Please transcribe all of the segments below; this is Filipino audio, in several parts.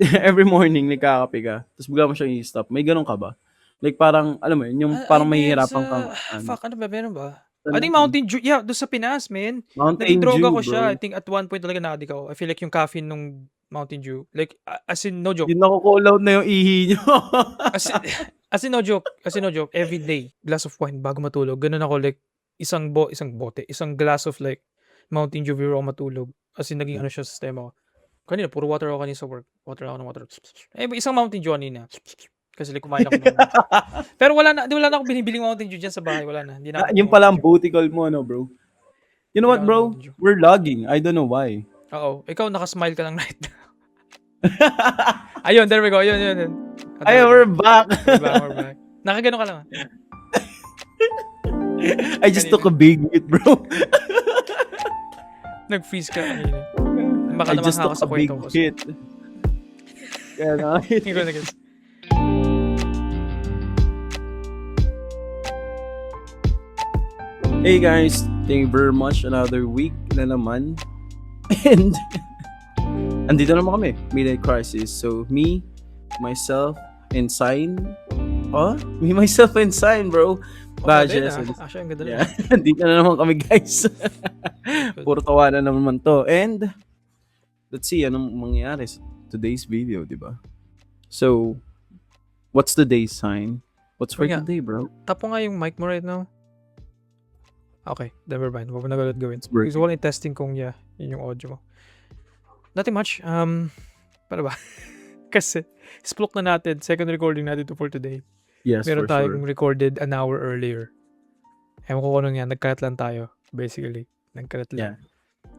every morning nagkakape ka, tapos bigla mo siyang i-stop, may gano'n ka ba? Like parang, alam mo yun, yung Ay parang man, mahihirapan kang ano, fuck ano ba, meron ba? I think tanungin. Mountain Dew, yeah, doon sa Pinas, man. Naging Mountain droga Dew, ko siya. I bro. think at one point talaga na-addict ako. I feel like yung caffeine nung Mountain Dew, like, as in, no joke. Yung naco-call out na yung ihi niyo. As in, as in no joke, every day, glass of wine bago matulog. Ganun ako, like, isang glass of like, Mountain Dew before ako matulog. As in, naging ano siya sa sistema ko. Kanina, puro water ako kanina sa work. Water ako ng water. Eh, isang Mountain Dew kanina. Kasi like, kumain ako ng... Pero wala na ako binibiling Mountain Dew dyan sa bahay. Wala na. Hindi na ako Yung Mountain pala ang Dew. booty call mo, no, bro? You know Hindi na what, ako bro? Mountain Dew. We're logging. I don't know why. Oo. Ikaw, nakasmile ka lang right now. Ayun, there we go. Ayun. Oh, there Ay, we go. we're back. We're back. Nakagano ka lang. I just took a Kanina. big hit, bro. Nag-freeze ka kanina. Baka I just namangha took ka sa a big kwento ko. So. hit. Kaya na. Hindi ko na-gets. Hey guys, thank you very much. Another week na naman. And andito naman kami, Midnight Crisis. So me, myself, and Sign. Oh, me, myself, and Sign, bro. Badges. Actually, ang ganda Yeah, andito na naman kami, guys. Puro tawanan naman to. And let's see anong mangyayari sa today's video, di ba? So, what's today's sign? What's for today, bro? Tapo nga yung mic mo right now. Okay, never mind. Huwag mo na galit gawin. Working. Gusto ko lang i-testing kung yun yung audio mo. Nothing much. Paano ba? Kasi, splook na natin. Second recording natin to for today. Yes, Meron for tayong sure. recorded an hour earlier. Ewan ko kung ano yan. Nagkalat lang tayo. Basically. Nagkalat lang. Yeah.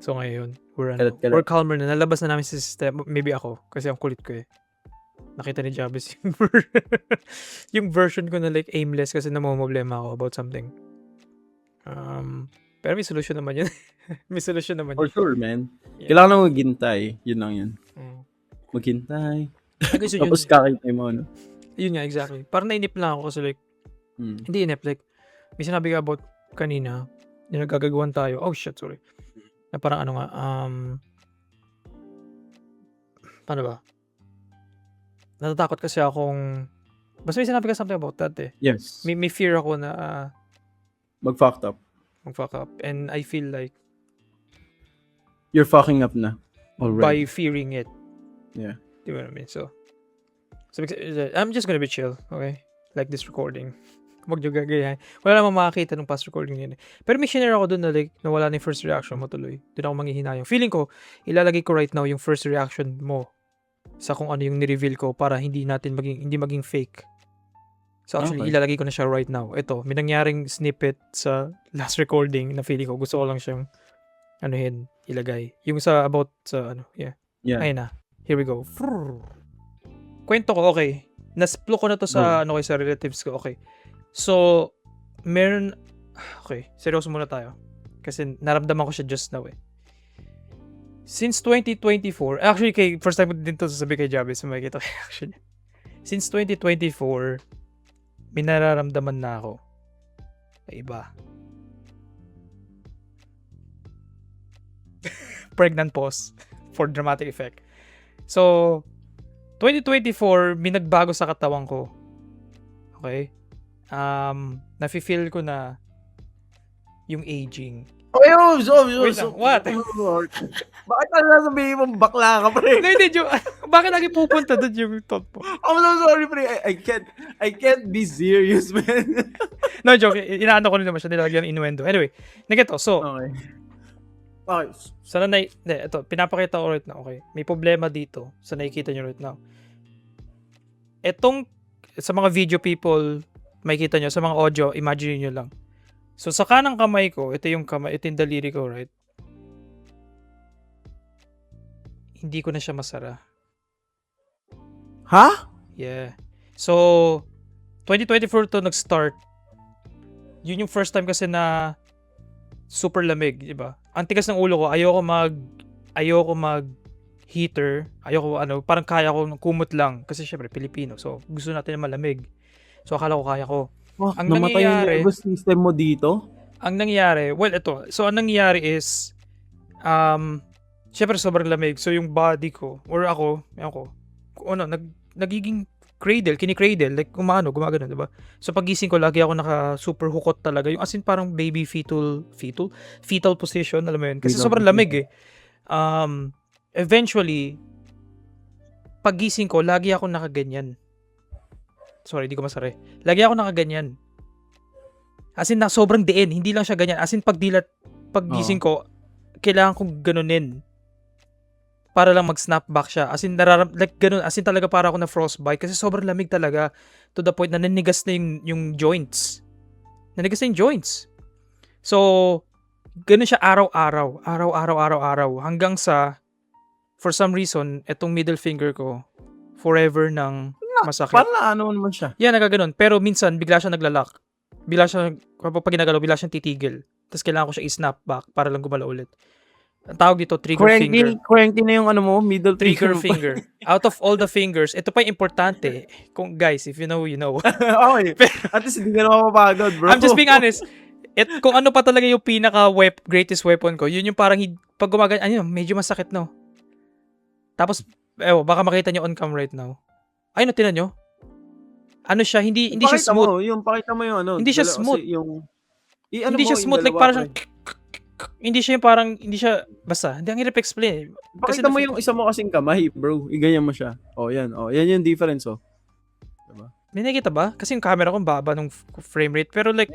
So ngayon, we're Kalat. calmer na. Nalabas na namin sa system. Maybe ako. Kasi ang kulit ko eh. Nakita ni Jabez yung, yung version ko na like aimless kasi namomroblema ako about something. Pero may solution naman yun. May solution naman For yun. sure, man. Yeah. Kailangan na maghintay. Yun lang yun. Maghintay. Gusto Tapos kakintay mo, no? Yun nga, exactly. Parang nainip lang ako kasi like, hindi inip. Like, may sinabi ka about kanina, yung nagagagawan tayo. Oh shit, sorry. Na parang ano nga, paano ba? Natatakot kasi akong, basta may sinabi ka something about that eh. Yes. May fear ako na Mag-fucked up. mag-fuck up. And I feel like you're fucking up na already. By fearing it. Yeah. Do you know what I mean? So I'm just gonna be chill, okay? Like this recording. Huwag nyo gagayahin. Wala namang makakita ng past recording nila. Pero may share ako dun na like, nawala na yung first reaction mo tuloy. Doon ako manghihinayang. Feeling ko, ilalagay ko right now yung first reaction mo sa kung ano yung ni-reveal ko para hindi maging fake. So actually, ilalagay ko na siya right now. Ito, may nangyaring snippet sa last recording na feeling ko. Gusto ko lang siyang ilagay. Yung sa about sa yeah. Ayun na. Here we go. Kwento ko, okay. Nasplo ko na to sa sa relatives ko, okay. So, okay, seryoso muna tayo. Kasi naramdaman ko siya just now eh. Since 2024, actually first time ko din to sasabi kay Jabez, so makikita ko reaction niya. Since 2024, may nararamdaman na ako na iba. Pregnant pause for dramatic effect. So, 2024, may nagbago sa katawan ko. Okay? Nafe-feel ko na yung aging. Wait lang, what? Bakit sasabihin mo bakla ka, pre? Hindi, bakit lagi pupunta doon yung thought mo? I'm so sorry, pre. I can't be serious, man. No, joke. Inaano ko rin naman siya, nilagyan ng innuendo. Anyway, nagito. So, okay. Ito, pinapakita ko right now, okay? May problema dito sa nakikita nyo right now. Etong, sa mga video people, makikita nyo, sa mga audio, imagine nyo lang. So, sa kanang kamay ko, ito yung daliri ko, right? Hindi ko na siya masara. Ha? Yeah. So, 2024 to nag-start. Yun yung first time kasi na super lamig, di ba? Ang tigas ng ulo ko, ayoko mag heater, parang kaya ko kumot lang kasi syempre Pilipino. So, gusto natin na malamig. So, akala ko kaya ko. Ang namatay yung nervous system mo dito? Ang nangyayari, well, ito. So, ang nangyayari is, syempre sobrang lamig. So, yung body ko, or ako, nagiging cradle, kini-cradle, like gumagano, diba? So pagising ko, lagi ako naka-super hukot talaga. Yung as in parang baby fetal position, alam mo yun. Kasi Fetal sobrang position. lamig eh. Eventually, pagising ko, lagi ako nakaganyan. Sorry, di ko masari. Lagi ako nakaganyan. As in, sobrang diin. Hindi lang siya ganyan. As in, paggising ko, kailangan kong ganunin para lang mag-snap back siya. As in, like ganun. As in, talaga para ako na frostbite kasi sobrang lamig talaga to the point na nanigas na yung joints. Nanigas na yung joints. So, ganun siya araw-araw. Araw-araw. Hanggang sa, for some reason, etong middle finger ko, forever nang masakit. Parang ano naman siya. Yeah, nagaganon. Pero minsan, bigla siya naglalak. Pag ginagalaw, bigla siyang titigil. Tapos kailangan ko siya i-snap back para lang gumalaw ulit. Ang tawag dito, trigger finger. Cranky na yung ano mo, middle Trigger finger. finger. Out of all the fingers, ito pa yung importante. Kung guys, if you know, you know. Okay. At least hindi ka na mapapagod, bro. I'm just being honest. Kung ano pa talaga yung greatest weapon ko, yun yung parang pag gumaganyan, medyo masakit, no? Tapos, baka makita nyo on cam right now. Ay, no, tinan nyo? Ano siya, hindi siya smooth. Pakita mo yung ano. Hindi siya smooth. Hindi siya smooth, like parang hindi siya basta, hindi ang hirap explain. Pakita mo yung isa mo kasing kamay, bro. Iganyan mo siya. Yan. Yan yung difference, Diba? May nakita ba? Kasi yung camera ko baba nung frame rate. Pero like,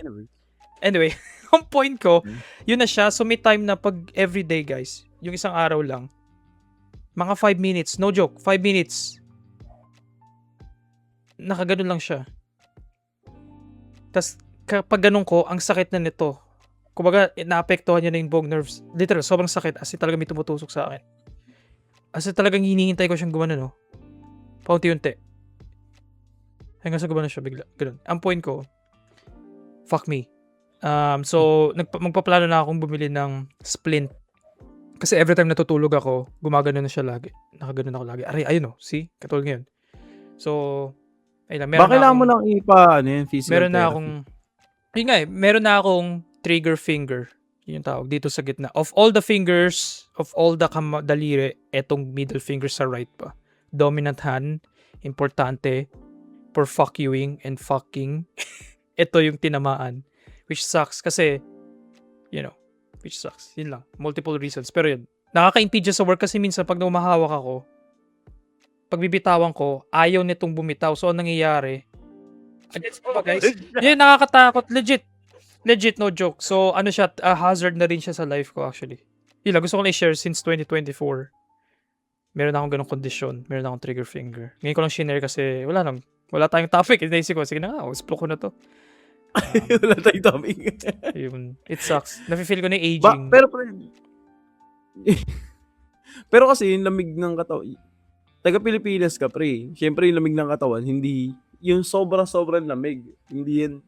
anyway, ang point ko, yun na siya. So may time na pag everyday, guys, yung isang araw lang, mga 5 minutes, no joke, 5 minutes, nakaganon lang siya. Tas kapag ganun ko, ang sakit na nito. Kumbaga, naapektuhan niya na yung buong nerves. Literal, sobrang sakit. As in talaga may tumutusok sa akin. As in talagang hinihintay ko siyang gumana, no? Paunti-unti. Hanggang sa gumana siya bigla. Ganun. Ang point ko, fuck me. So, magpaplano na akong bumili ng splint. Kasi every time natutulog ako, gumagano na siya lagi. Nakaganon ako lagi. Aray, ayun, see? Katulad ngayon. So, ayun lang. Bakit lang mo lang physical meron na therapy? akong, meron na akong trigger finger. Yun yung tawag dito sa gitna. Of all the fingers, of all the daliri, etong middle finger sa right pa. Dominant hand, importante, for fuck youing and fucking. Ito yung tinamaan. Which sucks kasi, which sucks. Yun lang. Multiple reasons. Pero yun, nakaka-impede sa work kasi minsan pag umahawak ako, pag bibitawan ko, ayaw nitong bumitaw. So, ang nangyayari, guys, yun, nakakatakot. Legit, no joke. So, siya, hazard na rin siya sa life ko actually. Yun lang, gusto ko lang i-share since 2024. Meron akong ganong kondisyon. Meron akong trigger finger. Ngayon ko lang share kasi wala tayong topic. Naisip ko, sige na nga, explore ko na to. Wala tayong topic. Yun, it sucks. Nafe-feel ko na aging. Pero kasi yung lamig ng katawan, taga Pilipinas ka, pre. Siyempre yung lamig ng katawan, hindi, yung sobrang lamig. Hindi yan,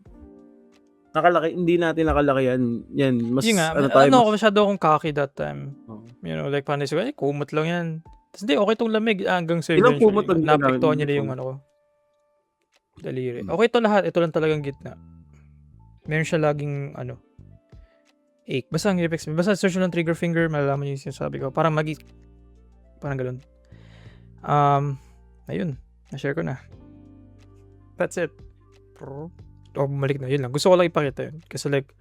hindi natin nakalaki yan. Mas, yun nga, masyado akong cocky that time. Like, paano siya, kumot lang yan. Tapos hindi, okay tong lamig hanggang sa ilang kumot ang napektuhan niya yung daliri. Okay to lahat, ito lang talagang gitna. Meron siya laging, ache. Basta ang effects, basta search ng trigger finger, malalaman niyo yung sinasabi ko. Parang parang galon. Ayun, na-share ko na. That's it. Bumalik na, yun lang. Gusto ko lang ipakita yun. Kasi like,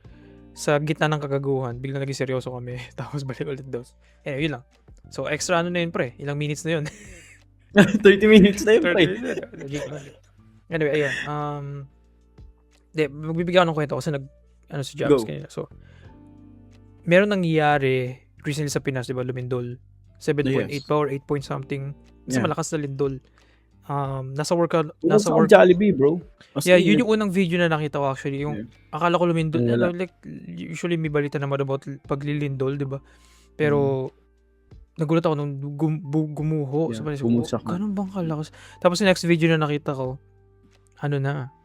sa gitna ng kagaguhan, biglang naging seryoso kami. Tapos balik ulit daw. Yun lang. So, extra na yun, pre. Ilang minutes na yun. 30 minutes na yun, pre. Anyway, ayun. Magbibigyan ako ng kwento kasi si Jobs kanina. So, meron nangyayari recently sa Pinas, di ba? Lumindol. 7.8 pa or 8 point something. Kasi malakas na lindol. Nasa work. Jollibee, bro. Yun yung unang video na nakita ko actually. Yung akala ko lumindol. Like, usually may balita naman about paglilindol, di ba? Pero, nagulat ako nung gumuho. So, bumagsak na. Ganun bang kalakas? Tapos yung next video na nakita ko,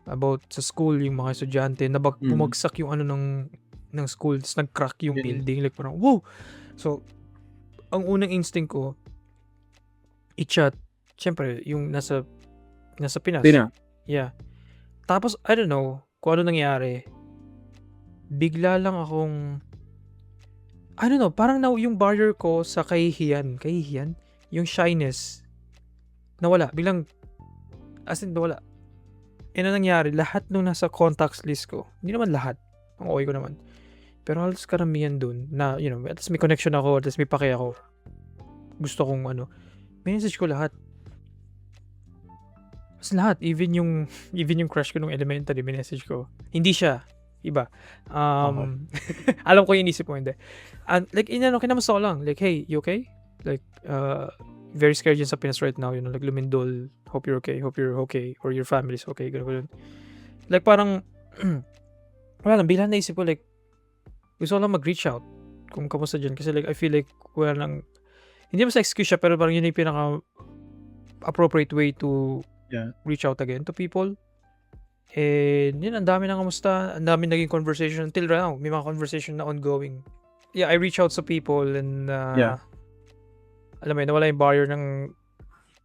about sa school, yung mga estudyante, bumagsak yung ng school, tapos nag-crack yung building. Like, parang, wow! So, ang unang instinct ko, i-chat. Siyempre, yung nasa Pinas. Yeah. Tapos, I don't know, kung ano nangyari, bigla lang akong, I don't know, parang yung barrier ko sa kahihiyan, yung shyness, nawala. Biglang, as in, nawala. Ano nangyari, lahat nung nasa contacts list ko, hindi naman lahat, ang okay ko naman. Pero halos karamihan dun, na, at least may connection ako, at least may pake ako. Gusto kong message ko lahat. As lahat, even yung crush ko nung elementary, message ko. Hindi siya, iba. Alam ko yung inisip mo, hindi. And like, kinamusta ko lang. Like, hey, you okay? Like, very scared dyan sa Pinas right now, like lumindol, hope you're okay, or your family's okay, gano'n. Like, parang, wala lang, bilang naisip ko, like, gusto ko lang mag-reach out kung kamusta dyan, kasi like, I feel like, wala lang, hindi mo sa excuse siya, pero parang yun yung pinaka-appropriate way to reach out again to people. And yun, ang dami na kamusta, ang dami naging conversation until right now, may mga conversation na ongoing. Yeah, I reach out sa people and alam mo yun, nawala yung barrier ng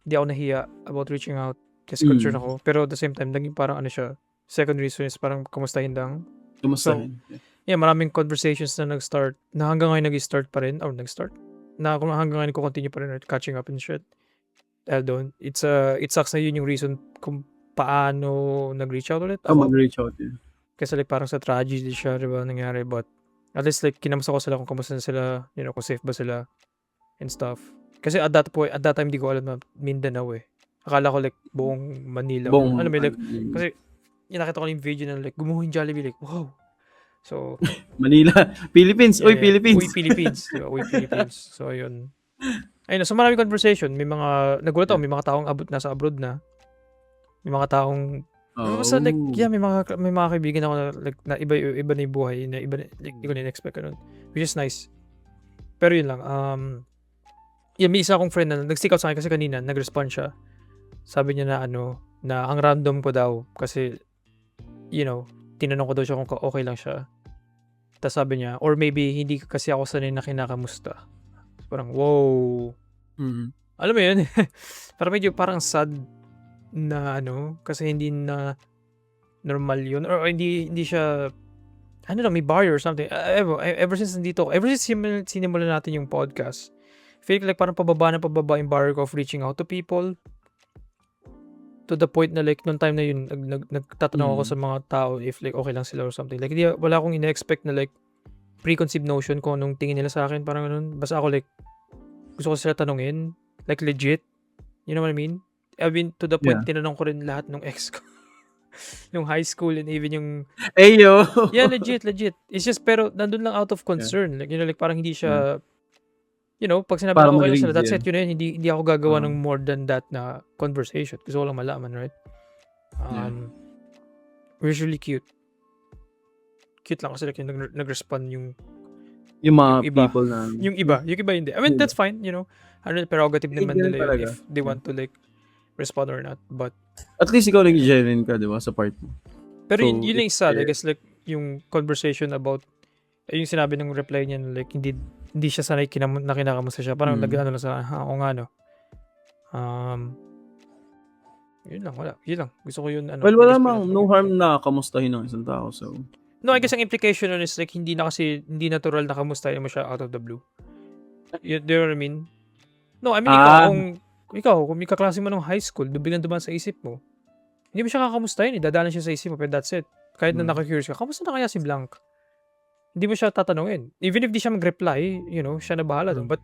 hindi ako nahiya about reaching out kasi concerned ako. Pero at the same time, naging parang siya, second reason is parang kamustahin lang. Kumustahin. Yeah, maraming conversations na nag-start, na hanggang ngayon nag-start pa rin, or nag-start, na kung hanggang ngayon ko continue pa rin, catching up and shit. It sucks na yun yung reason kung paano nag-reach out ulit. Mag-reach out yun. Kasi like parang sa tragedy siya, diba, nangyari, but at least like kinamusta ko sila kung kamusta na sila, kung safe ba sila and stuff. Kasi at that time, di ko alam na Mindanao eh. Akala ko like buong Manila. Kasi nakita ko yung video na like gumuho yung Jollibee, like wow. So Manila, Philippines. Uy, Philippines. Uy, Philippines. Diba? Uy, Philippines. So ayun. Ayun, so maraming conversation. May mga nagulat ako, may mga taong nasa abroad na. May mga taong basta like may mga kaibigan ako na like na iba na yung buhay, na iba like hindi ko na-expect ganun. Which is nice. Pero yun lang, may isa akong friend na nag-stick out sa akin kasi kanina, nag-respond siya. Sabi niya na na ang random ko daw kasi, tinanong ko daw siya kung okay lang siya. Tapos sabi niya, or maybe hindi kasi ako sanay na kinakamusta. Parang, wow. Mm-hmm. Alam mo yun? parang sad na kasi hindi na normal yun. Or hindi siya, may barrier or something. Ever since sinimulan natin yung podcast, feel like parang pababa yung barrier ko of reaching out to people. To the point na like, noong time na yun, nagtatanong ako sa mga tao if like okay lang sila or something. Like, wala akong ina-expect na like, preconceived notion kung anong tingin nila sa akin. Parang ganun. Basta ako like, gusto ko sila tanungin. Like legit. You know what I mean? I mean, to the point, tinanong ko rin lahat ng ex ko. Nung high school and even yung... Ayo! Yeah, legit. It's just, pero nandun lang out of concern. Like, like parang hindi siya... pag sinabi ko okay sila, that's it, hindi ako gagawa ng more than that na conversation. Gusto ko lang malaman, right? Usually cute. Cute lang kasi like nag-respond yung mga iba. People na... Yung iba hindi. I mean, that's fine, prerogative naman nila if they want to like respond or not. But at least ikaw naging genuine ka, di ba, sa part mo. Pero yun lang isa, I guess like yung conversation about yung sinabi ng reply niya like hindi siya sanay na kinakamusta siya. Parang lang sa ako nga yun lang, wala. Yun lang. Gusto ko yun well, wala mang no harm na kamustahin ng isang tao. So no, I guess ang implication nun is like hindi natural na kamustahin mo siya out of the blue. You know what I mean? No, I mean ikaw, kung may kaklase mo ng high school, biglang dumaan sa isip mo, hindi mo siya kakamustahin, dadaanan siya sa isip mo, pero that's it. Kahit na nakakurious ka, kamusta na kaya si Blank? Hindi mo siya tatanungin. Even if di siya mag-reply, siya na bahala doon. But,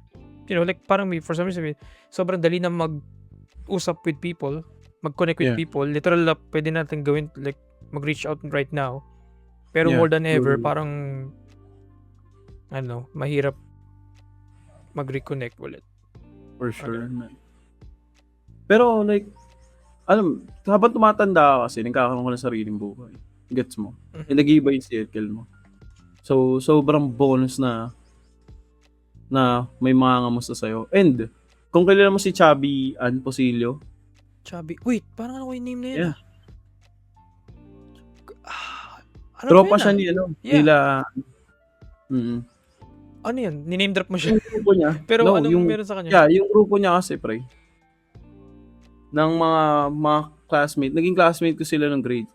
like parang for some reason, sobrang dali na mag-usap with people, mag-connect with people. Literal, pwede natin gawin, like, mag-reach out right now. Pero more than ever, parang, mahirap mag-reconnect ulit. For sure. Pero like, habang tumatanda ka kasi, nagkakaroon ko ng sariling buhay. Gets mo? Nag-iiba yung circle mo. So, sobrang bonus na may mga ngamusta sa'yo. And, kung kilala mo si Chubby Ann Posilio. Chubby? Wait, parang ano yung name na yun? Yeah. Tropa siya nila. Ano yun? Ni-name drop mo siya? Yung grupo niya. Pero anong meron sa kanya? Yeah, yung grupo niya kasi, pre. Ng mga classmate. Naging classmate ko sila ng grade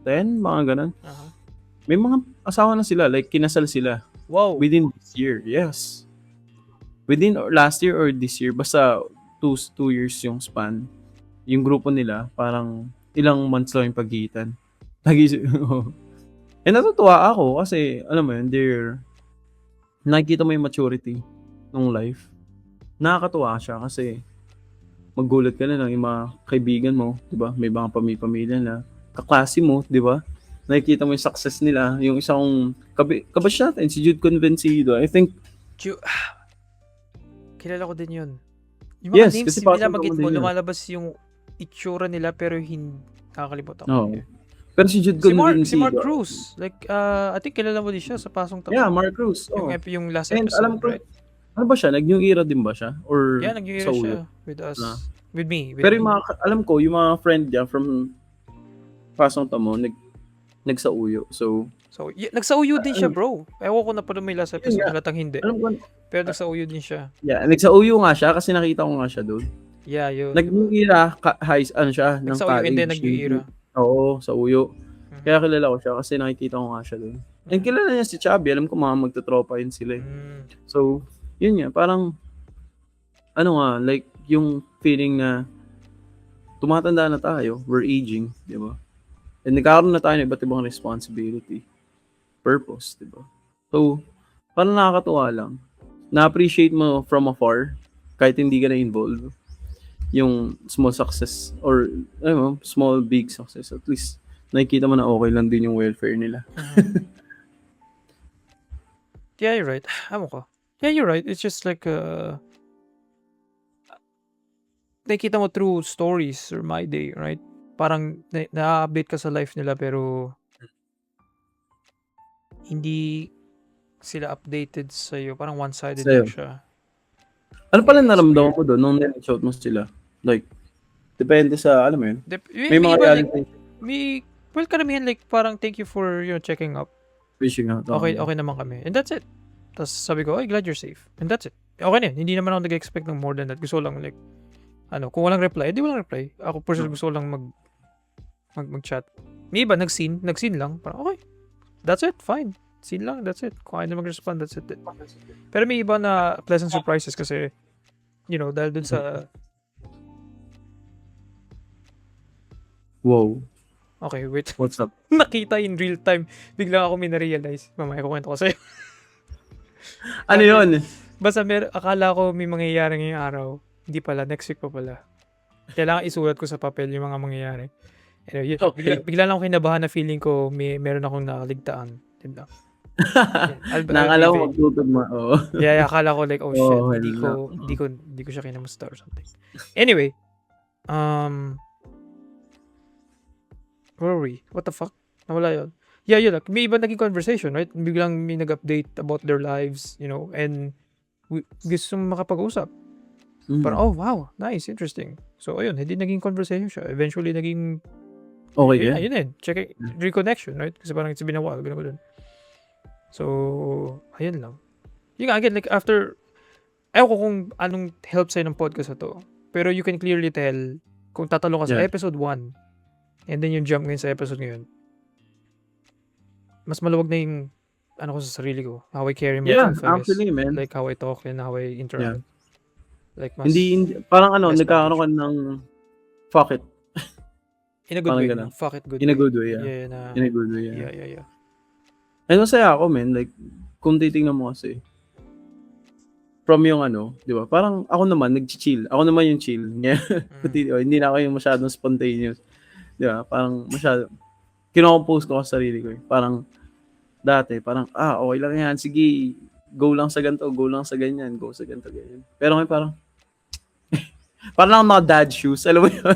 10, mga ganun. Uh-huh. May mga asawa na sila, like kinasal sila. Wow. Within this year, yes. Within last year or this year, basta 2 years yung span. Yung grupo nila, parang ilang months lang yung pagitan. And natutuwa ako kasi, alam mo yun, nakikita mo yung maturity ng life. Nakakatuwa siya kasi magulat ka na lang yung mga kaibigan mo, di ba? May mga pamilya na, kaklase mo, di ba? Nakikita mo yung success nila. Yung isang kabash natin, si Jude Convencido. I think, Kilala ko din yun. Yung mga yes, names, kasi hindi pasok binabagit mo din mo, yun. lumalabas yung itsura nila pero hindi nakakalimutan ko. Oo. Pero si Jude Si Convencido. Mark Cruz. Like, I think kilala mo din siya sa Pasong Tamo. Yeah, Mark Cruz. Yung, Oh. yung last And episode, alam ko, right? ano ba siya? Nag-New Era din ba siya? Or Yeah, nag-year sa siya ulo? with us. Na. With me. Pero yung mga, alam ko, yung mga friend niya from Pasong Tamo, nagsauyo. So, nagsauyo din siya, bro. Ewan ko na pa may last episode, nga. halatang hindi. alam ko, Pero nagsauyo din siya. yeah, nagsauyo nga siya kasi nakita ko nga siya doon. Yeah, yun. Nag-New Era, ano siya, ng Nagsauyo and then college. nag-New Era. Oo, sa uyo. Mhm. Kaya kilala ko siya kasi nakikita ko nga siya doon. And kilala niya si Chubby, alam ko mga magtotropa yun sila. So, yun nga, parang, ano nga, like, yung feeling na tumatanda na tayo, we're aging, di ba? And nagkakaroon na tayo ng iba't ibang responsibility, purpose, di ba? So, parang nakakatuwa lang. Na-appreciate mo from afar, kahit hindi ka na-involve, yung small success, or, small, big success, at least, nakikita mo na okay lang din yung welfare nila. Yeah, you're right. Amo ko. Yeah, you're right. It's just like, nakikita mo through stories or my day, right? Parang na-update ka sa life nila pero hindi sila updated sa'yo. Parang one-sided Sa'yo. lang siya. Ano pala naramdaman mo doon nung nag-shout mo sila? Like, depende sa, alam mo yun? May mga iba, like, reality well, karamihan like parang thank you for checking up. fishing out. Okay naman kami. And that's it. Tapos sabi ko, glad you're safe. And that's it. Okay na yun. Hindi naman ako nag-expect ng more than that. Gusto lang like, kung walang reply, di walang reply. Ako personally gusto lang mag-chat. May iba, nag-scene lang. Parang okay. That's it. Fine. Scene lang. That's it. Kung ayaw na mag-respond, that's it. Pero may iba na pleasant surprises kasi, dahil dun sa... Wow. Okay, wait. What's up? Nakita in real time. Biglang ako may na-realize. Mamaya kukwento ko sa'yo. Ano yun? Basta akala ko may mangyayari ngayong araw. Hindi pala. Next week pa pala. Kailangan isulat ko sa papel yung mga mangyayari. Anyway, Okay. bigla lang ako kinabahan na feeling ko meron akong nakaligtaan. Diba? Nakala mo magtutog mo. Oo. Yeah, akala ko like, oh shit, Oh, hindi ko siya kinamusta or something. Anyway, where were we? What the fuck? Nawala yun. Yeah, yun. May iba naging conversation, right? Biglang may nag-update about their lives, and gusto makapag-usap. Parang, oh, wow, nice, interesting. So, ayun, hindi naging conversation siya. Eventually, naging, Okay, yeah. ayun din, check reconnection, right? Kasi parang it's been a while, ganun. So, ayun lang. Yung again, like, after, ayaw ko kung anong help sa'yo ng podcast na to. Pero you can clearly tell, kung tatanong ka sa episode 1, and then yung jump ngayon sa episode ngayon, mas maluwag na yung, ko sa sarili ko. How I carry myself, I guess. Actually, man. Like, how I talk and how I interact. Like, mas... Hindi, parang nagkakaroon ka ng fuck it. In a good Parang way. ganun. Fuck it, good In a way. good way, yeah. Yeah, In a good way, yeah. Yeah. And masaya ako, man. Like, kung titingnan mo kasi, from yung di ba? Parang ako naman, nag-chill. Ako naman yung chill. Hindi na ako yung masyadong spontaneous. Di ba? Parang masyado, kinocompose ko sa sarili ko. Parang, dati, parang, okay lang yan. Sige, go lang sa ganito, go lang sa ganyan, go sa ganito, ganyan. Pero ngayon parang, parang lang mga dad shoes. Alam mo yun?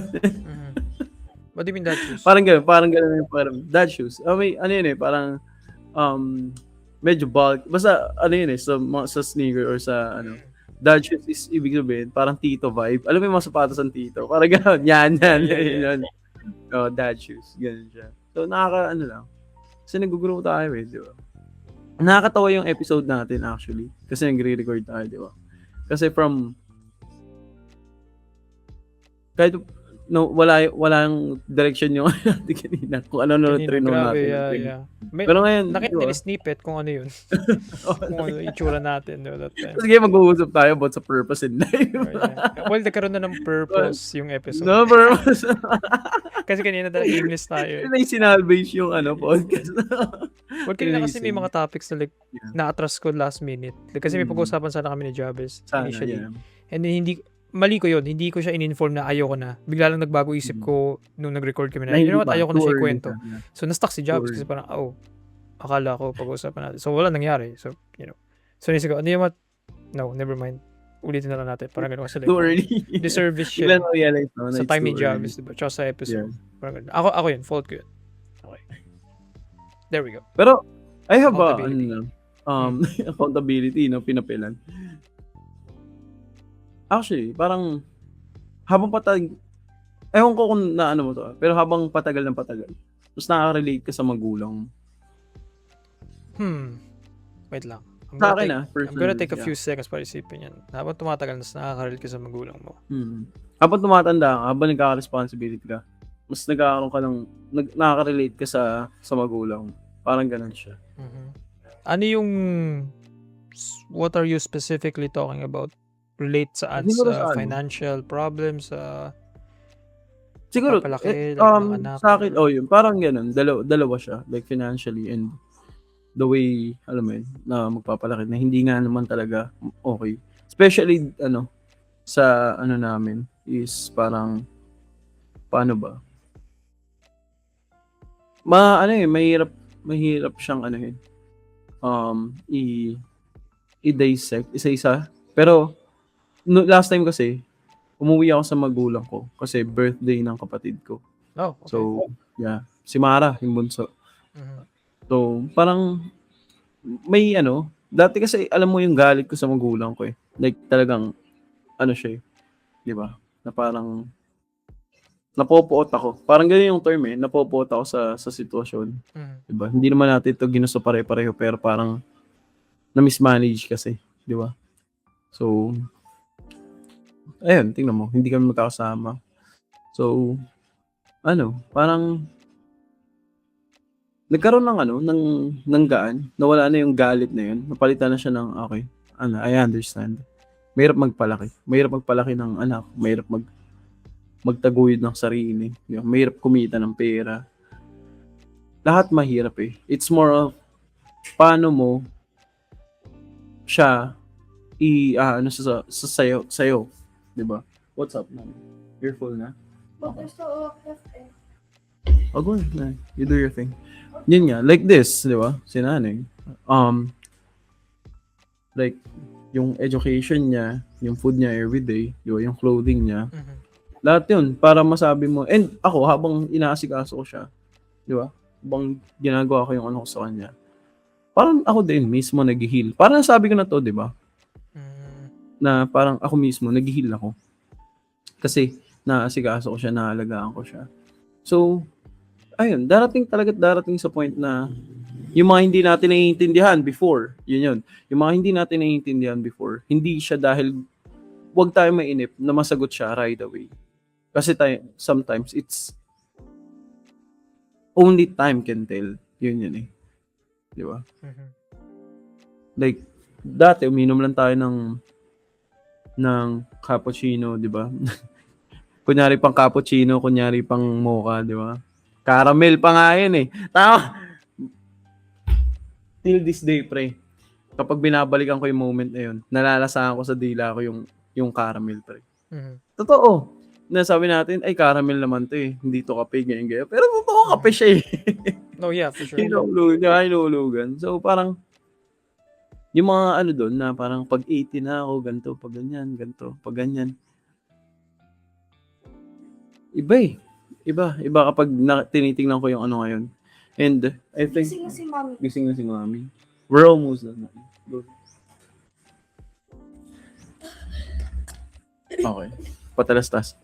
What do you mean dad shoes? Parang gano'n yung parang dad shoes. May, parang, medyo bulk. Basta, yun sa sneaker or sa, dad shoes is, ibig sabihin, parang tito vibe. Alam mo yung mga sapatos ng tito? Parang gano'n. Yan. Oh, dad shoes. Ganun siya. So, lang. Kasi nag-grow tayo di ba? Nakakatawa yung episode natin actually. Kasi nagre-record tayo, di ba? Kasi kahit no, walang direction yung natin kanina kung ano na Kanina, trino grabe, natin. yeah. Pero ngayon, Nakita di ba? nila snippet kung ano yun. Kung ano yung itsura natin that time. Sige, mag-uusap tayo about sa purpose in life. Yeah. Well, nagkaroon na ng purpose yung episode. No purpose. Kasi kanina na aimless tayo. Yun yung sinalvage yung podcast. Well, kanina kasi may mga topics na like, Yeah. na-atras ko last minute. Like, kasi may pag-usapan sana kami ni Jabez Sana, initially. yeah. And then, mali ko yun. Hindi ko siya in-inform na ayoko na. Bigla lang nagbago isip ko nung nag-record kami na, you know what, ayoko na siya ikwento. So, na-stuck si Jabez kasi parang, akala ko pag-usapan natin. So, wala nangyari. So, you know. So, nisip ko, ano yung no, never mind. Ulitin na lang natin. Parang gano'n kasi like, Too early. deserve shit. Ilan realize no, Sa time ni Jabez, diba? Tsaka sa episode. Parang gano'n. Ako yun. Fault ko yun. Okay. There we go. Pero, I have Accountability. accountability, no, pinapilan. Actually, parang, habang ewan ko kung naano mo to, pero habang patagal ng patagal, mas nakaka-relate ka sa magulang. Wait lang. Sa akin I'm personally. gonna take a few seconds para isipin yan. Habang tumatagal, mas nakaka-relate ka sa magulang mo. Habang tumatanda ka, habang nagkaka-responsibility ka, mas nagkakaroon ka ng, nakaka-relate ka sa magulang. Parang ganun siya. Ano yung, what are you specifically talking about? Relate saan? Siguro Sa sa ano? financial problems? Siguro, Papalaki, like, ng anak. sa akin, yun, parang ganun, dalawa siya, like financially and the way, alam mo yun, na magpapalaki, na hindi nga naman talaga okay. Especially, sa namin, is parang, paano ba? Mahirap siyang, i-dissect, isa-isa. Pero, last time kasi, umuwi ako sa magulang ko kasi birthday ng kapatid ko. Oh, okay. So, yeah. Si Mara, yung bunso. So, parang may dati kasi alam mo yung galit ko sa magulang ko eh. Like talagang siya eh. 'Di ba? Na parang napopoot ako. Parang ganyan yung term eh. Napopoot ako sa sitwasyon. 'Di ba? Hindi naman natin ito ginusto pare-pareho pero parang na-mismanage kasi, 'di ba? So, ayun, tingnan mo, hindi kami magkakasama. So, parang nagkaroon ng gaan, nawala na yung galit na yun, napalitan na siya ng, okay, I understand. Mahirap magpalaki ng anak, mahirap magtaguyod ng sarili, mahirap kumita ng pera. Lahat mahirap eh. It's more of, paano mo siya sa'yo, diba? What's up, man? You're full na? But there's still a lot left eh. Oh, go ahead. You do your thing. Yun nga, like this, di ba? Si nanay. Like, yung education niya, yung food niya everyday, di ba? Yung clothing niya. Lahat yun, para masabi mo. And ako, habang inaasikaso ko siya, di ba? Habang ginagawa ko yung ko sa kanya, parang ako din mismo nag-heal. Parang nasabi ko na to, di ba? Na parang ako mismo nag-heal ako. Kasi, naasikaso ko siya, naalagaan ko siya. So, ayun, darating sa point na yung mga hindi natin naiintindihan before, yun. Yung mga hindi natin naiintindihan before, hindi siya dahil wag tayo mainip na masagot siya right away. Kasi sometimes it's only time can tell. Yun eh. Di ba? Like, dati uminom lang tayo ng cappuccino, di ba? Kunyari pang cappuccino, kunyari pang mocha, di ba? Caramel pa nga yun eh. Tama. Till this day, pre. Kapag binabalikan ko yung moment na yun, nalalasahan ko sa dila ko yung caramel, pre. Totoo. Nasabi natin, ay caramel naman to eh. Hindi to kape, ganyan. Pero totoo kape siya eh. No, yeah, for sure. Hinulugan. So parang, yung mga doon na parang pag 80 na ako, ganito, pag ganyan, ganito, pag ganyan. Iba eh. Iba kapag tinitingnan ko yung ngayon. And I think Gising na si Mommy. Gising na si Mommy. We're almost done. Okay. Patalastas.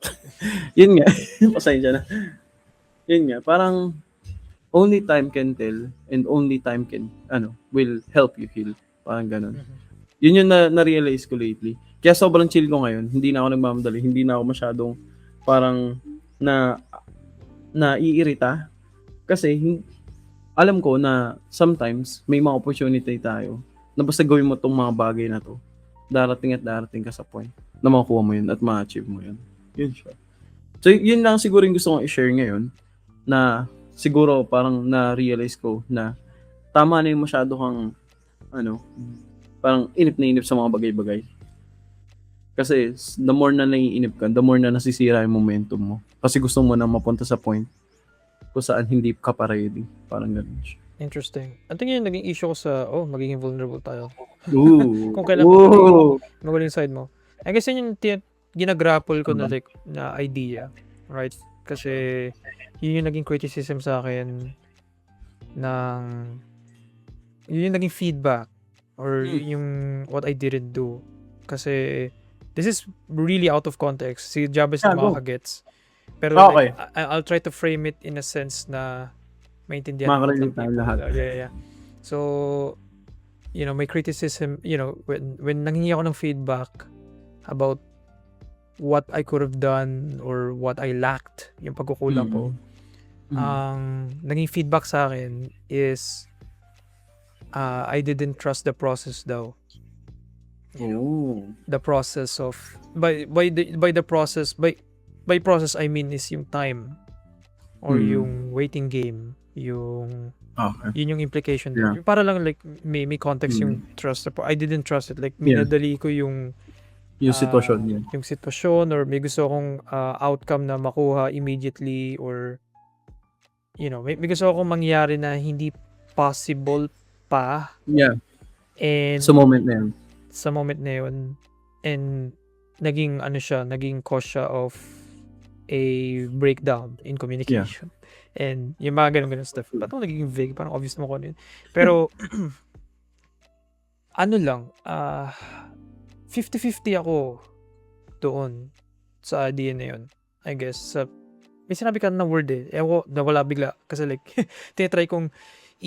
Yun nga. Pasensya na. Yun nga. Parang only time can tell and only time can will help you heal. Parang ganun. Yun yung na-realize ko lately. Kaya sobrang chill ko ngayon. Hindi na ako nagmamadali. Hindi na ako masyadong parang na naiirita kasi alam ko na sometimes may mga opportunity tayo na basta gawin mo tong mga bagay na to, darating at darating ka sa point na makukuha mo yun at ma-achieve mo yun. Yun siya. So, yun lang siguro yung gusto kong i-share ngayon na siguro parang na-realize ko na tama na yung masyado kang parang inip na inip sa mga bagay-bagay. Kasi the more na naiinip ka, the more na nasisira yung momentum mo. Kasi gusto mo na mapunta sa point kung saan hindi ka pa ready. Parang ganun siya. Interesting. Ang tingin yung naging issue ko sa, magiging vulnerable tayo. Ooh. Kung kailan Ooh. magaling side mo. I guess yun yung ginagrapple ko na like, na idea. Right? Kasi yun yung naging criticism sa akin ng yun yung naging feedback or yung what I didn't do. Kasi this is really out of context. Si Jabez na makakagets. Pero Okay. like, I'll try to frame it in a sense na maintindihan Makaka-relate ng tayo people. lahat. Yeah. So, may criticism, when nangingi ako ng feedback about what I could have done or what I lacked, yung pagkukulang ko, ang naging feedback sa akin is I didn't trust the process daw. The process of by process I mean is yung time or yung waiting game, yung Okay. yun yung implication Yeah. doon. Para lang like may context yung trust. I didn't trust it, like minadali ko yung Yung sitwasyon niya. yung sitwasyon or may gusto akong outcome na makuha immediately or may gusto akong mangyari na hindi possible pa Yeah. and Sa moment na yun. sa moment na yun and naging cause siya of a breakdown in communication. And yung mga ganun stuff. Ba't ako naging vague? Parang obvious mo ko yun. Pero, 50-50 ako doon sa idea na yun. I guess. May sinabi ka na word eh. Ewan ko, nawala bigla. Kasi like, tinatry kong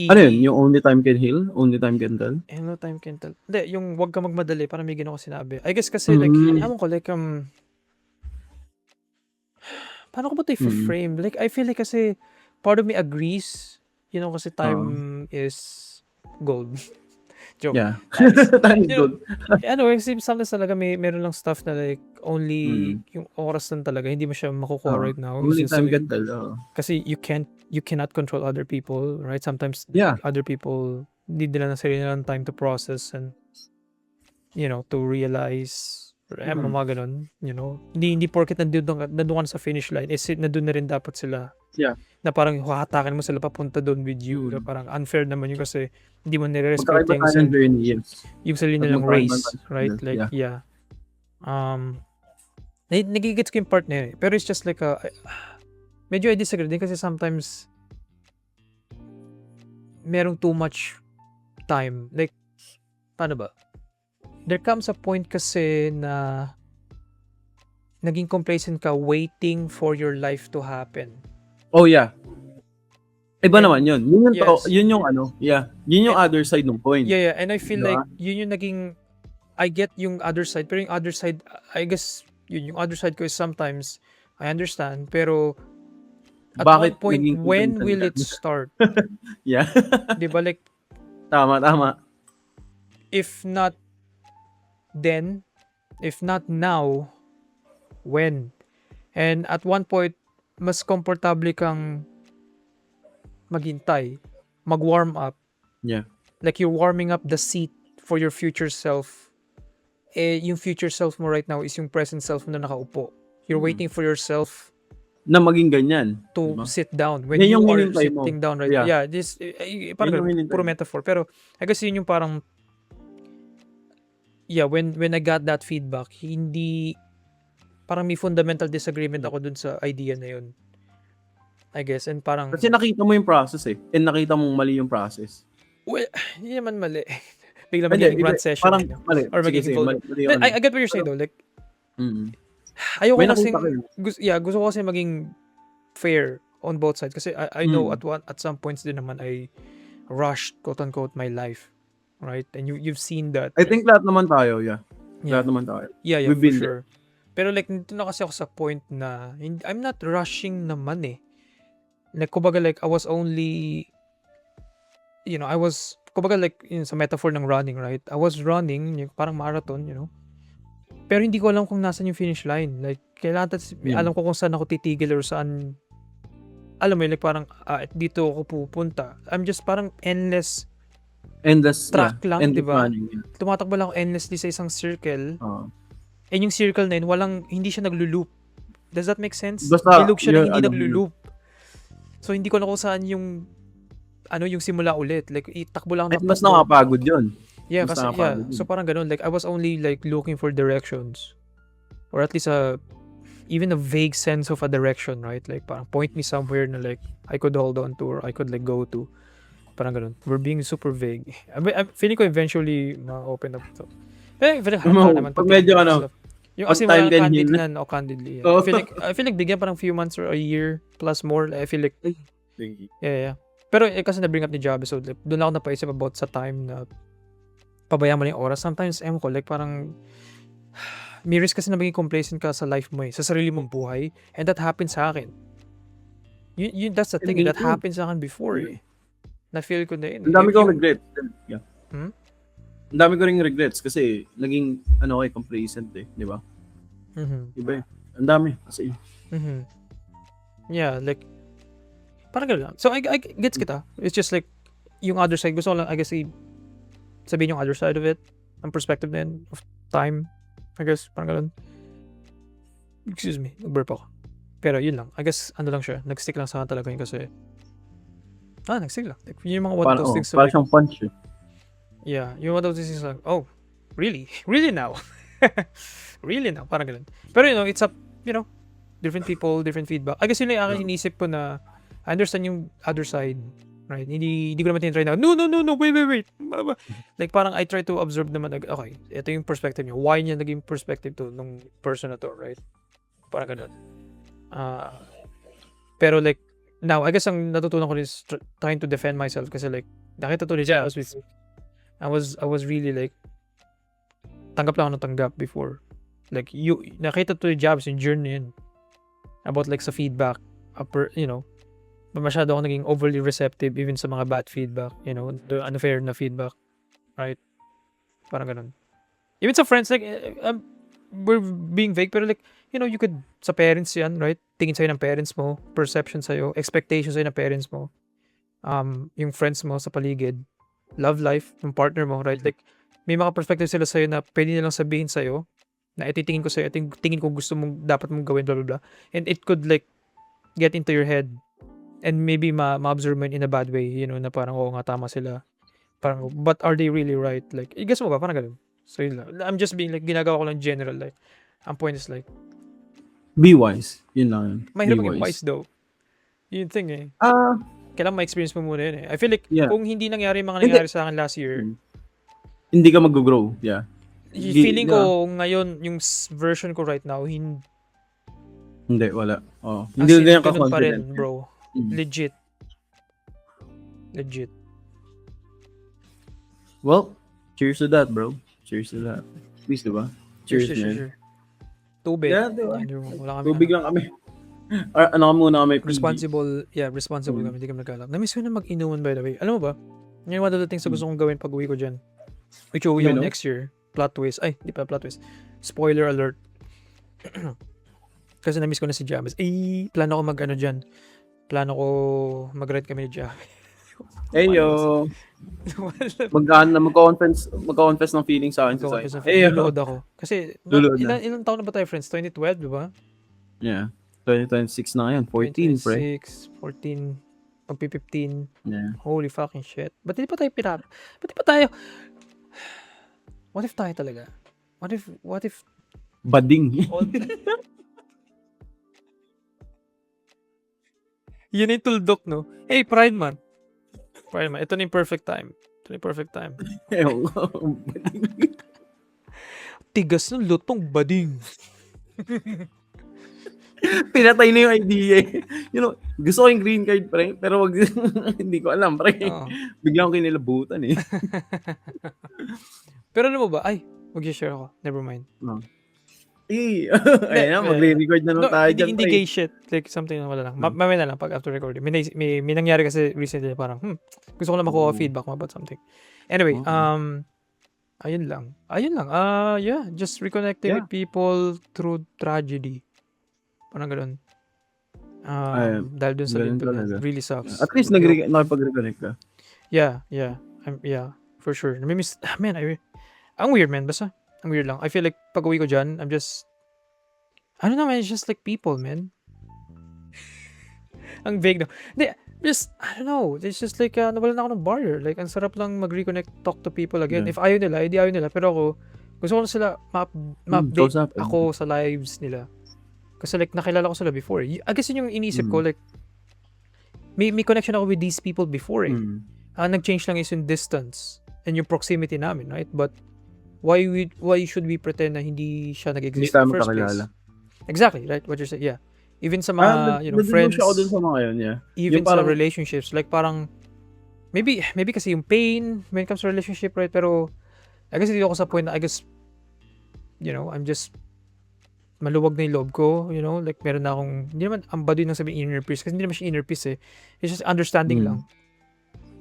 Ano yun? Yung only time can heal? Only time can tell? no time can tell. Hindi, yung wag ka magmadali. Parang may ginawa ko sinabi. I guess kasi like, ewan ko like, paano ko ba ito i-frame? Like, I feel like kasi part of me agrees, kasi time is gold. Joke. Yeah. Time is gold. Kasi sometimes talaga meron lang stuff na like, only yung oras lang talaga, hindi mo siya makukuha right now. Only time can tell. Kasi you cannot control other people, right? Sometimes other people need nila ng sarili nilang time to process and to realize mga ganun, hindi porket nandun ka sa finish line nandun na rin dapat sila. Yeah. Na parang hahatakin mo sila papunta doon with you. Na parang unfair naman yun kasi hindi mo nire-respect yung sarili nilang race, right? Like, nagigits ko yung part na yun. Pero it's just like medyo I disagree din kasi sometimes merong too much time. Like, paano ba? There comes a point kasi na naging complacent ka waiting for your life to happen. Oh yeah. Iba naman yun. Yun yung Yun yung other side ng point. Yeah. And I feel like yun yung naging I get yung other side, pero yung other side, I guess yung other side ko is sometimes I understand, pero at Bakit one point, when naging will it start? Yeah. Di ba like, Tama. if not then, if not now, when? And at one point, mas komportable kang maghintay, mag-warm up. Yeah. Like you're warming up the seat for your future self. Yung future self mo right now is yung present self mo na nakaupo. You're waiting for yourself na maging ganyan. To diba? sit down. When yan you are sitting down right now. Yeah, this, parang puro metaphor. Pero, I guess yun yung parang, when I got that feedback, hindi, parang may fundamental disagreement ako dun sa idea na yun. I guess, and parang... Kasi nakita mo yung process eh. And nakita mong mali yung process. Well, hindi naman mali. Bigla magiging rant session. Parang mali. Or magiging mali I get what you're saying though. Like, ayoko kasi, gusto ko kasi maging fair on both sides. Kasi I know at some points din naman I rushed, quote-unquote, my life. Right? And you've seen that. I think lahat naman tayo, Lahat naman tayo. Yeah, We've for been sure. Pero like, nito na kasi ako sa point na, I'm not rushing naman eh. Like, kumbaga like, I was only, kumbaga like, yun, sa metaphor ng running, right? I was running, yung parang marathon, Pero hindi ko alam kung nasan yung finish line. Like, kailangan, Yeah. alam ko kung saan ako titigil or saan, alam mo yun, like parang, dito ako pupunta. I'm just parang endless Endless, track lang, endless di ba? running. Yeah. Tumatakbo lang ako endlessly sa isang circle. Oo. And yung circle na yun, hindi siya naglo-loop. Does that make sense? Basta, Bilog siya na yun, hindi alam mo naglo-loop. So, hindi ko na kung saan yung simula ulit. Like, itakbo lang At mas takbo. nakapagod yun. Yeah, mas kasi, nakapagod yun. So, parang ganun. Like, I was only, like, looking for directions. Or at least, even a vague sense of a direction, right? Like, parang point me somewhere na, like, I could hold on to or I could, like, go to. Parang ganun. We're being super vague. I'm feeling ko eventually ma-open up to. Very handa naman. Pag medyo Yung pag kasi time wala din candidly o candidly. Yeah. Oo. I feel like bigyan parang few months or a year plus more. Like, I feel like, yeah. Pero kasi na-bring up ni Jabe, so like, doon ako napaisip about sa time na pabayaan mo na yung oras. Sometimes, ko, like parang, may risk kasi na maging complacent ka sa life mo sa sarili mong buhay. And that happened sa akin. That's the thing, that happened sa akin before Na-feel ko na yun. Ang dami kong regrets. Yeah. Hmm? Ang dami ko ring regrets kasi naging complacent di ba? Diba eh. Ang dami kasi. Yeah, like, parang gano'n lang. So, I gets kita. It's just like, yung other side, gusto ko lang, I guess, sabihin yung other side of it, ang perspective din of time. I guess, parang gano'n. Excuse me, nag-burp ako. Pero yun lang. I guess, lang siya. Nag-stick lang sa akin talaga yun kasi, nag-stick lang. Like, yun yung mga one of those things. Parang siyang punch eh. Yeah, yung one of those things like, oh, really? Really now? Really now? Parang ganun. Pero it's up, different people, different feedback. I guess yun yung aking inisip ko na I understand yung other side, right? Hindi ko naman tinitry na, no, wait. Like parang I try to observe naman, okay, ito yung perspective niya. Why niya naging perspective to nung person na to, right? Parang ganun. Pero like, now, I guess ang natutunan ko is trying to defend myself kasi like, nakita to ni Jazz with I was really like, tanggap lang ako ng tanggap before. Like, nakita to ni Jabs yung journey yun. About like sa feedback, masyado ako naging overly receptive even sa mga bad feedback, the unfair na feedback, right? Parang ganun. Even sa friends, like, we're being vague, pero like, you could, sa parents yan, right? Tingin sa'yo ng parents mo, perception sa'yo, expectations sa'yo ng parents mo, yung friends mo sa paligid, love life, yung partner mo, right? Like, may mga perspective sila sa'yo na pwede nilang sabihin sa'yo, na ititingin ko sa'yo, tingin ko gusto mong, dapat mong gawin, blah, blah, blah. And it could, like, get into your head, and maybe ma-observe mo in a bad way, na parang, oo nga, tama sila. Parang, but are they really right? Like, guess mo ba? Parang ganun. So, yun lang. I'm just being, like, ginagawa ko lang general, like, ang point is, like, be wise. Yun lang yun. mahirap maging wise, though. Yun thing, eh. Kailangan ma-experience mo muna yun, eh. I feel like, kung hindi nangyari yung mga nangyari sa akin last year, hindi ka mag-grow. Yeah. Feeling ko ngayon, yung version ko right now, hindi, wala. Oh. Hindi ko ganyan pa ka-confident. rin, bro. Legit. Well, cheers to that, bro. Cheers to that. Please, diba? Cheers, man. Sure. Tubig. Yeah, diba? Wala kami. Tubig lang kami. Muna kami. Responsible kami. Hindi kami nagkalap. Na-miss ko na mag-inuman, by the way. Alam mo ba? Ngayon, one of the things na gusto kong gawin pag uwi ko dyan. Which uwi ako next year. Plot twist. Ay, di pa plot twist. Spoiler alert. Kasi na-miss ko na si James. Plano ko mag-ano dyan. Plano ko mag-ride kami ni James. Hey, yo. Mag-confess ng feeling sa akin sa side. Hey, lulod ako. Kasi, na. ilang taon na ba tayo, friends? 2012, di ba? Yeah. 2026 na ngayon. 14, pre. 14. Pag-15. Yeah. Holy fucking shit. Ba't di pa tayo Ba't di pa tayo... What if tayo talaga? What if... Bading. Yun yung tuldok, no? Hey, Pride Man. Ito na yung perfect time. Tigas ng lutong bading. Pinatay na yung idea. Gusto ko yung green card, pre. Pero wag, hindi ko alam, pre. Biglang ko kinilabutan, eh. Pero ano mo ba? Ay, mag-share ako. Never mind. No. Ayan na, magre-record na lang tayo dyan, hindi pre. gay shit. Like, something na wala lang. Mamaya na lang pag after recording. May nangyari kasi recently parang, gusto ko lang makuha feedback mo about something. Anyway, Okay. ayun lang. Yeah, just reconnecting Yeah. with people through tragedy. Parang ganun. Ay, Dahil dun sa ganun linto na talaga. really sucks. At least nakipag-reconnect ka. Yeah, for sure. Namimiss, man, ang weird, man. Basta, ang weird lang. I feel like pag uwi ko dyan, I don't know, man. It's just like people, man. Ang vague, no? Hindi, I don't know. It's just like, nawalan ako ng barrier. Like, ang sarap lang mag-reconnect, talk to people again. Yeah. If ayaw nila, hindi ayaw nila. Pero ako, gusto ko na sila ma-update kausapin. ako sa lives nila. Kasi like, nakilala ko sila before. I guess yun yung iniisip ko, like, may connection ako with these people before, eh. Nag-change lang is yung distance and yung proximity namin, right? But why should we pretend na hindi siya Hindi nag-exist tayo in the first place? magkakilala. Exactly, right? What you're saying, yeah. Even sa mga, friends, ako dun sa mga yun, yeah. even Yung parang- sa relationships, like parang, maybe kasi yung pain when it comes to relationship, right? Pero, I guess dito ako sa point na, I guess, I'm just, maluwag na yung loob ko, like meron na akong, hindi naman, ang baduy nang sabihin inner peace, kasi hindi naman siya inner peace, eh. It's just understanding lang.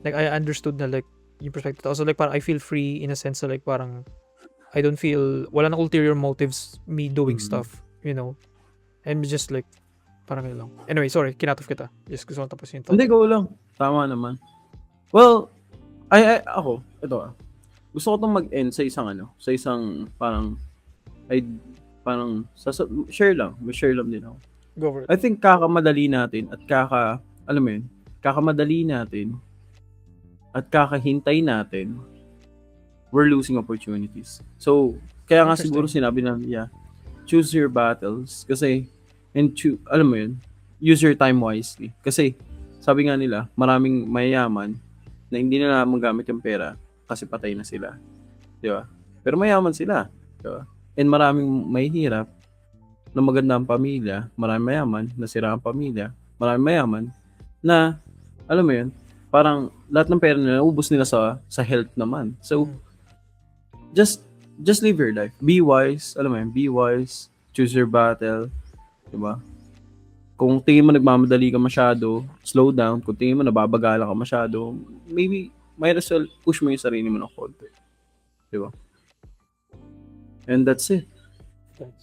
Like, I understood na, like, yung perspective. Also, like, parang I feel free in a sense na, like, parang, I don't feel, wala nang ulterior motives me doing stuff, I'm just, like, parang yun lang. Anyway, sorry, kinatof kita. Just gusto ko tapusin yung thought. Hindi, go lang. Tama naman. Well, ako, ito gusto ko itong mag-end sa isang parang, share lang. May share lang din ako. Go for it. I think kakamadali natin at kakamadali natin at kakahintay natin, we're losing opportunities. So, kaya nga siguro sinabi na, choose your battles kasi, alam mo yun, use your time wisely. Kasi, sabi nga nila, maraming mayayaman na hindi na magamit yung pera kasi patay na sila. Di ba? Pero mayaman sila. Di ba? And maraming mahihirap na maganda ang pamilya, maraming mayaman na sira ang pamilya, maraming mayaman na, alam mo yun, parang lahat ng pera nila, ubos nila sa health naman. So, just live your life. Be wise, alam mo yun, be wise, choose your battle, diba? Kung tingin mo nagmamadali ka masyado, slow down. Kung tingin mo nababagala ka masyado, maybe, might as well push mo yung sarili mo ng konti. Diba? And that's it.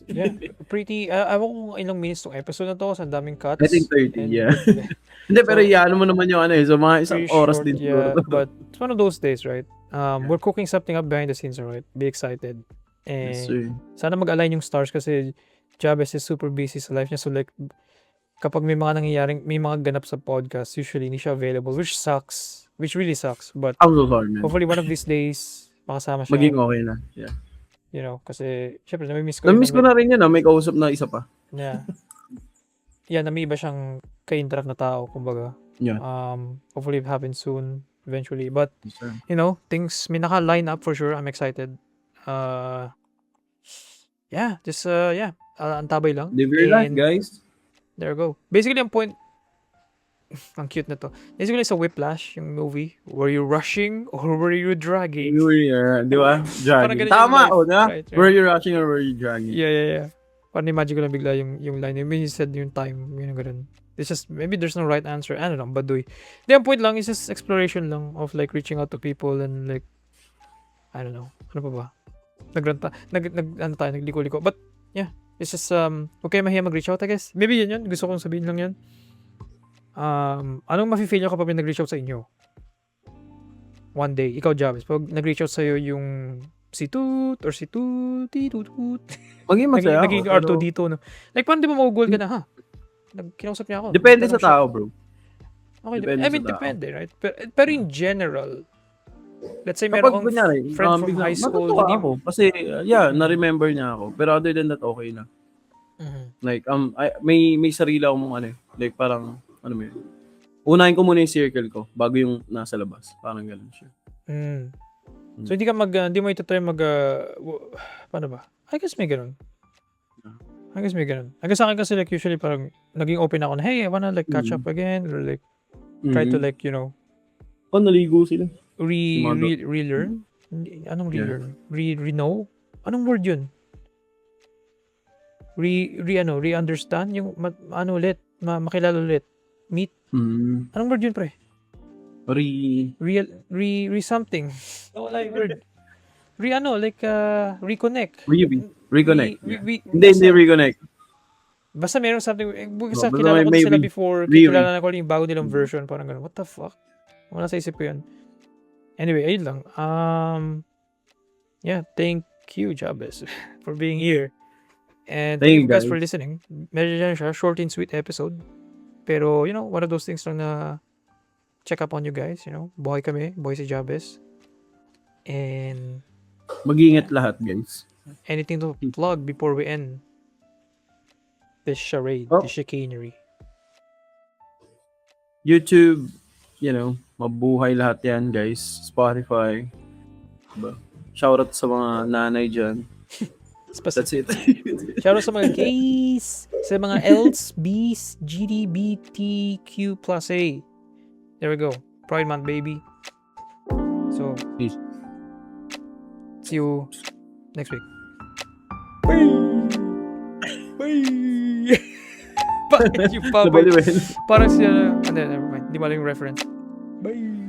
Yeah, pretty, ewan kung ilang minutes tong episode na to, sa daming cuts. I think 30, and- yeah. Hindi, pero iyaano mo naman yung so mga isang Pretty oras short, din yeah, siguro. but it's one of those days, right? We're cooking something up behind the scenes, right? Be excited. And Yes, sir. sana mag-align yung stars kasi Jabez is super busy sa life niya. So like, kapag may mga ganap sa podcast, usually hindi siya available, which really sucks. But I'm so sorry, man. hopefully one of these days, makasama siya. Maging okay na. Yeah. Kasi, syempre, namimiss ko. Namiss ko na rin yun, may kausap na isa pa. Yeah. Yeah, nami iba siyang ka-interact na tao, kumbaga. Yeah. Hopefully it happens soon, eventually. But, Yes, sir. things may naka-line up for sure. I'm excited. Yeah, just, antabay lang. Live your life, And guys. There you go. Basically, ang point, ang cute na to. Basically, sa Whiplash, yung movie, were you rushing or were you dragging? Di ba? Parang Dragging. ganun yung Tama, life. diba? Right. Were you rushing or were you dragging? Yeah. Parang imagine ko lang bigla yung line. When you said yung time, yung ganun. It's just, maybe there's no right answer. I don't know, baduy. The point lang is just exploration lang of like reaching out to people and like, I don't know. Ano pa ba? Nagliko-liko. But, yeah. It's just, okay, mahiya mag-reach out, I guess. Maybe yun. Gusto kong sabihin lang yun. Anong mafe-feel nyo kapag may nag-reach out sa inyo? One day, ikaw, Javis, pag nag-reach out sa'yo yung si Toot or si Tootie, Toot. Maging masaya Naging ako. R2 dito, no? Like, paano di mo mag-goal ka na, ha? Kinausap niya ako. Depende Tanong sa siya. tao, bro. Okay, Depende I mean, sa tao. depende, right? Pero in general, let's say Kapag meron kong kunyari, friend from biglang, high school. matutuwa hindi ako. Kasi, na-remember niya ako. Pero other than that, okay na. Mhm. Like, may sarili akong like parang, ano mo yun. Unahin ko muna yung circle ko bago yung nasa labas. Parang ganun siya. So, hindi mo ito-try paano ba? I guess may ganun. I guess sa akin kasi like usually parang naging open ako na, hey, I wanna like catch up again or like try to like, naligo sila. relearn? Anong relearn? Re-know? Anong word yun? re-understand yung makilala ulit. Meet. Anong word yun, pre? Something. Wala yung word. Reconnect. Reconnect. Basta, Hindi reconnect. basta meron something, basta Basta kilala ko may sila before, re- kilala ko yung bago nilang version, parang gano'n. What the fuck? Wala sa isip ko yun. Anyway, ayun lang. Yeah, thank you, Jabez, for being here. And thank you guys for listening. Medyo siya, short and sweet episode. Pero, one of those things lang na check up on you guys, Buhay kami, buhay si Jabez. And Mag-iingat lahat, guys. anything to plug before we end this charade, this chicanery? YouTube, mabuhay lahat yan, guys. Spotify. Diba? Shoutout sa mga nanay dyan. That's it. Shoutout sa mga gays, sa mga Ls, Bs, GDBTQ+A. There we go. Pride Month, baby. So, Peace. see you next week. Bakit yung papa? Parang siya, never mind. Di ba lang yung reference. Bye!